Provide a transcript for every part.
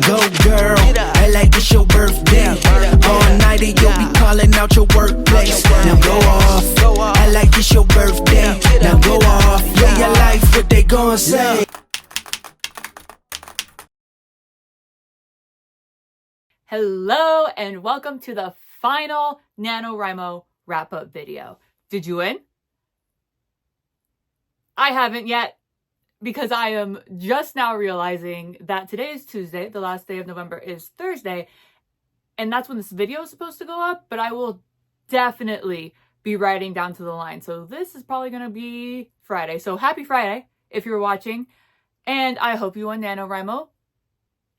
go, girl. Act like it's your birthday. All night you'll be calling out your workplace. Now go off. Act like it's your birthday. Now go off. Live your life, what they gon' say. Hello and welcome to the final NaNoWriMo wrap-up video. Did you win? I haven't yet, because I am just now realizing that today is Tuesday, the last day of November is Thursday, and that's when this video is supposed to go up, but I will definitely be writing down to the line. So this is probably going to be Friday. So happy Friday if you're watching, and I hope you won NaNoWriMo.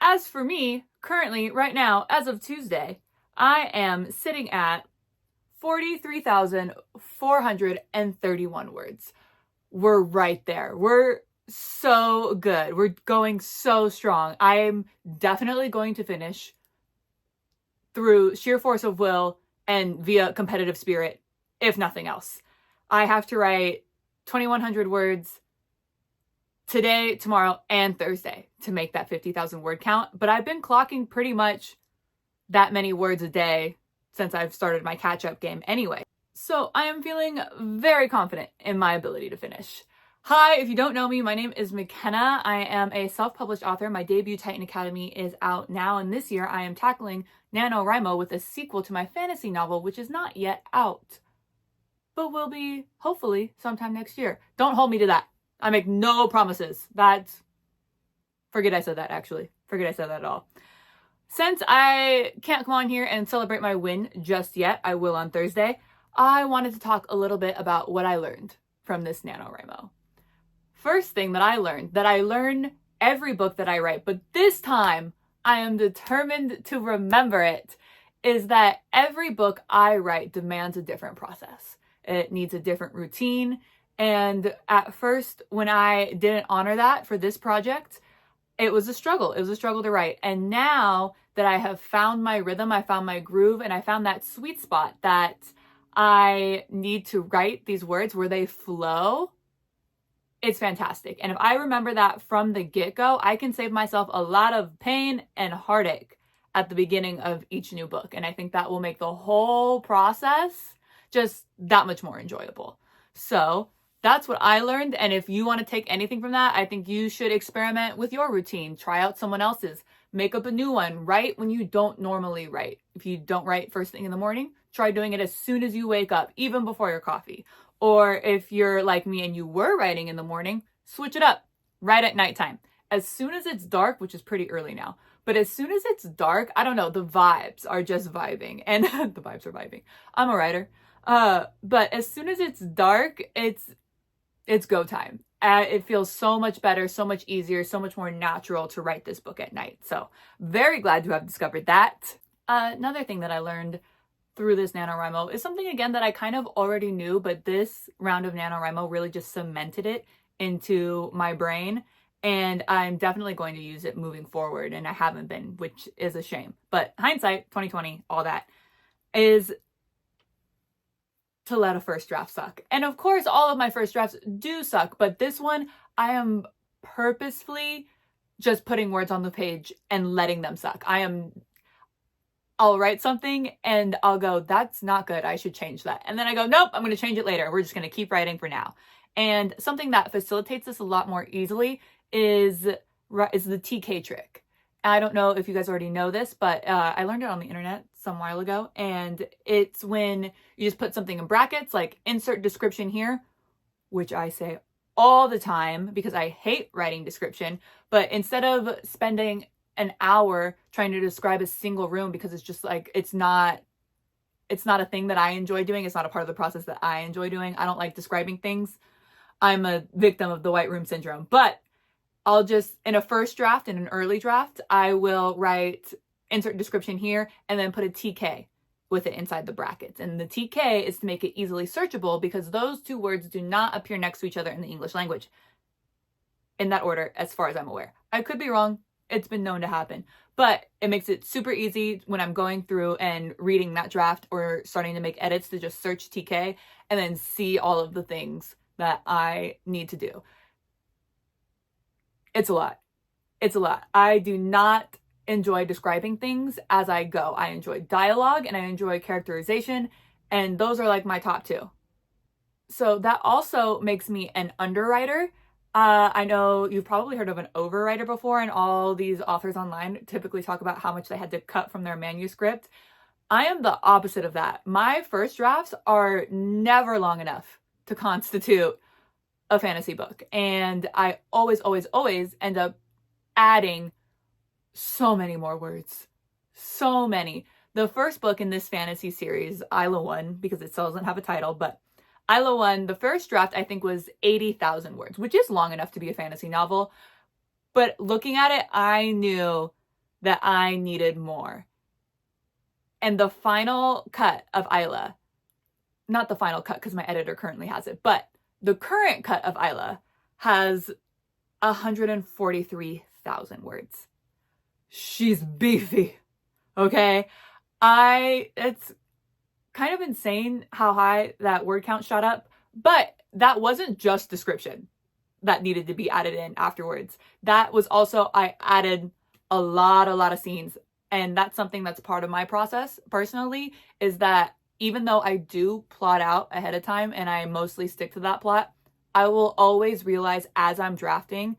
As for me, currently, right now, as of Tuesday, I am sitting at 43,431 words. We're right there. We're so good. We're going so strong. I am definitely going to finish through sheer force of will and via competitive spirit, if nothing else. I have to write 2,100 words today, tomorrow, and Thursday to make that 50,000 word count. But I've been clocking pretty much that many words a day since I've started my catch-up game anyway. So I am feeling very confident in my ability to finish. Hi, if you don't know me, my name is McKenna. I am a self-published author. My debut Titan Academy is out now, and this year I am tackling NaNoWriMo with a sequel to my fantasy novel, which is not yet out, but will be hopefully sometime next year. Don't hold me to that. I make no promises. Forget I said that, actually. Forget I said that at all. Since I can't come on here and celebrate my win just yet, I will on Thursday, I wanted to talk a little bit about what I learned from this NaNoWriMo. First thing that I learn every book that I write, but this time I am determined to remember it, is that every book I write demands a different process. It needs a different routine. And at first, when I didn't honor that for this project, it was a struggle. It was a struggle to write. And now that I have found my rhythm, I found my groove, and I found that sweet spot that I need to write these words where they flow, it's fantastic. And if I remember that from the get-go, I can save myself a lot of pain and heartache at the beginning of each new book. And I think that will make the whole process just that much more enjoyable. So that's what I learned. And if you want to take anything from that, I think you should experiment with your routine. Try out someone else's. Make up a new one. Write when you don't normally write. If you don't write first thing in the morning, try doing it as soon as you wake up, even before your coffee. Or if you're like me and you were writing in the morning, switch it up. Write at nighttime. As soon as it's dark, which is pretty early now, but as soon as it's dark, I don't know, the vibes are just vibing. And the vibes are vibing. I'm a writer. But as soon as it's dark, it's go time. It feels so much better, so much easier, so much more natural to write this book at night. So very glad to have discovered that. Another thing that I learned through this NaNoWriMo is something, again, that I kind of already knew, but this round of NaNoWriMo really just cemented it into my brain. And I'm definitely going to use it moving forward. And I haven't been, which is a shame. But hindsight, 2020, all that, is to let a first draft suck. And of course, all of my first drafts do suck, but this one, I am purposefully just putting words on the page and letting them suck. I'll write something and I'll go, that's not good, I should change that. And then I go, nope, I'm going to change it later. We're just going to keep writing for now. And something that facilitates this a lot more easily is the TK trick. I don't know if you guys already know this, but I learned it on the internet some while ago. And it's when you just put something in brackets, like insert description here, which I say all the time because I hate writing description. But instead of spending an hour trying to describe a single room, because it's just like, it's not a thing that I enjoy doing. It's not a part of the process that I enjoy doing. I don't like describing things. I'm a victim of the white room syndrome. But I'll just, in a first draft, in an early draft, I will write insert description here and then put a TK with it inside the brackets. And the TK is to make it easily searchable because those two words do not appear next to each other in the English language in that order, as far as I'm aware. I could be wrong. It's been known to happen, but it makes it super easy when I'm going through and reading that draft or starting to make edits to just search TK and then see all of the things that I need to do. It's a lot. It's a lot. I do not enjoy describing things as I go. I enjoy dialogue and I enjoy characterization, and those are like my top two. So that also makes me an underwriter. I know you've probably heard of an overwriter before, and all these authors online typically talk about how much they had to cut from their manuscript. I am the opposite of that. My first drafts are never long enough to constitute a fantasy book. And I always, always, always end up adding so many more words. So many. The first book in this fantasy series, Isla 1, because it still doesn't have a title, but Isla 1, the first draft I think was 80,000 words, which is long enough to be a fantasy novel. But looking at it, I knew that I needed more. And the final cut of Isla, not the final cut because my editor currently has it, but the current cut of Isla has 143,000 words. She's beefy, okay? It's kind of insane how high that word count shot up, but that wasn't just description that needed to be added in afterwards. That was also, I added a lot of scenes. And that's something that's part of my process personally, is that even though I do plot out ahead of time and I mostly stick to that plot, I will always realize as I'm drafting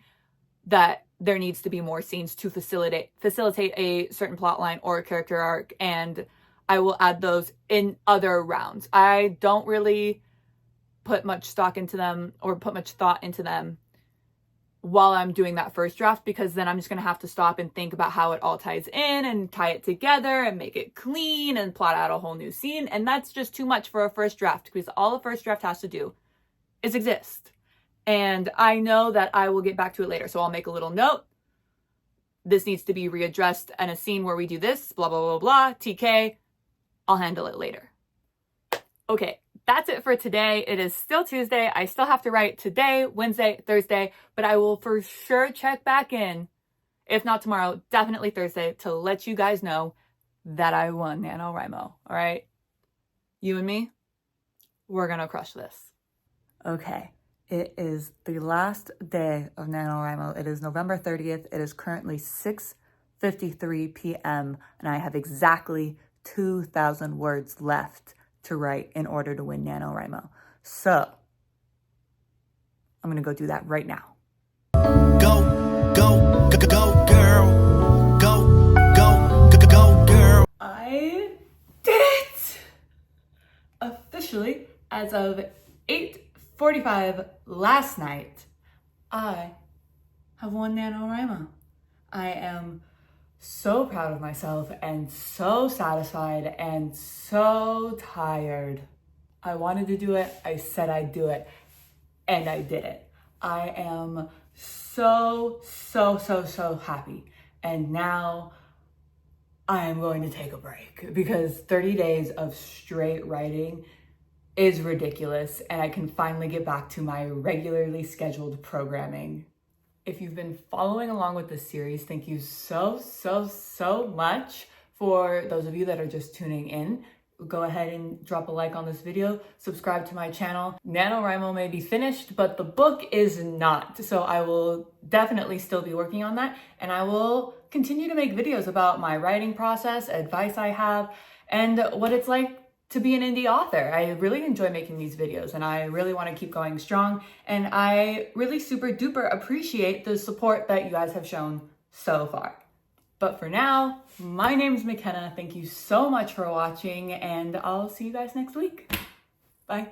that there needs to be more scenes to facilitate a certain plot line or a character arc, and I will add those in other rounds. I don't really put much stock into them or put much thought into them while I'm doing that first draft, because then I'm just going to have to stop and think about how it all ties in and tie it together and make it clean and plot out a whole new scene. And that's just too much for a first draft, because all a first draft has to do is exist. And I know that I will get back to it later. So I'll make a little note. This needs to be readdressed in a scene where we do this, blah, blah, blah, blah, TK. I'll handle it later. Okay. That's it for today. It is still Tuesday. I still have to write today, Wednesday, Thursday, but I will for sure check back in, if not tomorrow, definitely Thursday, to let you guys know that I won NaNoWriMo. All right? You and me, we're going to crush this. Okay. It is the last day of NaNoWriMo. It is November 30th. It is currently 6:53 p.m. and I have exactly 2,000 words left to write in order to win NaNoWriMo. So I'm gonna go do that right now. Go, go, go, go, girl. Go, go, go, go, girl. I did it! Officially, as of 8:45 last night, I have won NaNoWriMo. I am so proud of myself and so satisfied and so tired. I wanted to do it. I said I'd do it, and I did it. I am so happy. And now I am going to take a break, because 30 days of straight writing is ridiculous, and I can finally get back to my regularly scheduled programming. If you've been following along with this series, thank you so much. For those of you that are just tuning in, go ahead and drop a like on this video, subscribe to my channel. NaNoWriMo may be finished, but the book is not. So I will definitely still be working on that, and I will continue to make videos about my writing process, advice I have, and what it's like to be an indie author. I really enjoy making these videos, and I really want to keep going strong, and I really super duper appreciate the support that you guys have shown so far. But for now, my name's McKenna. Thank you so much for watching, and I'll see you guys next week. Bye.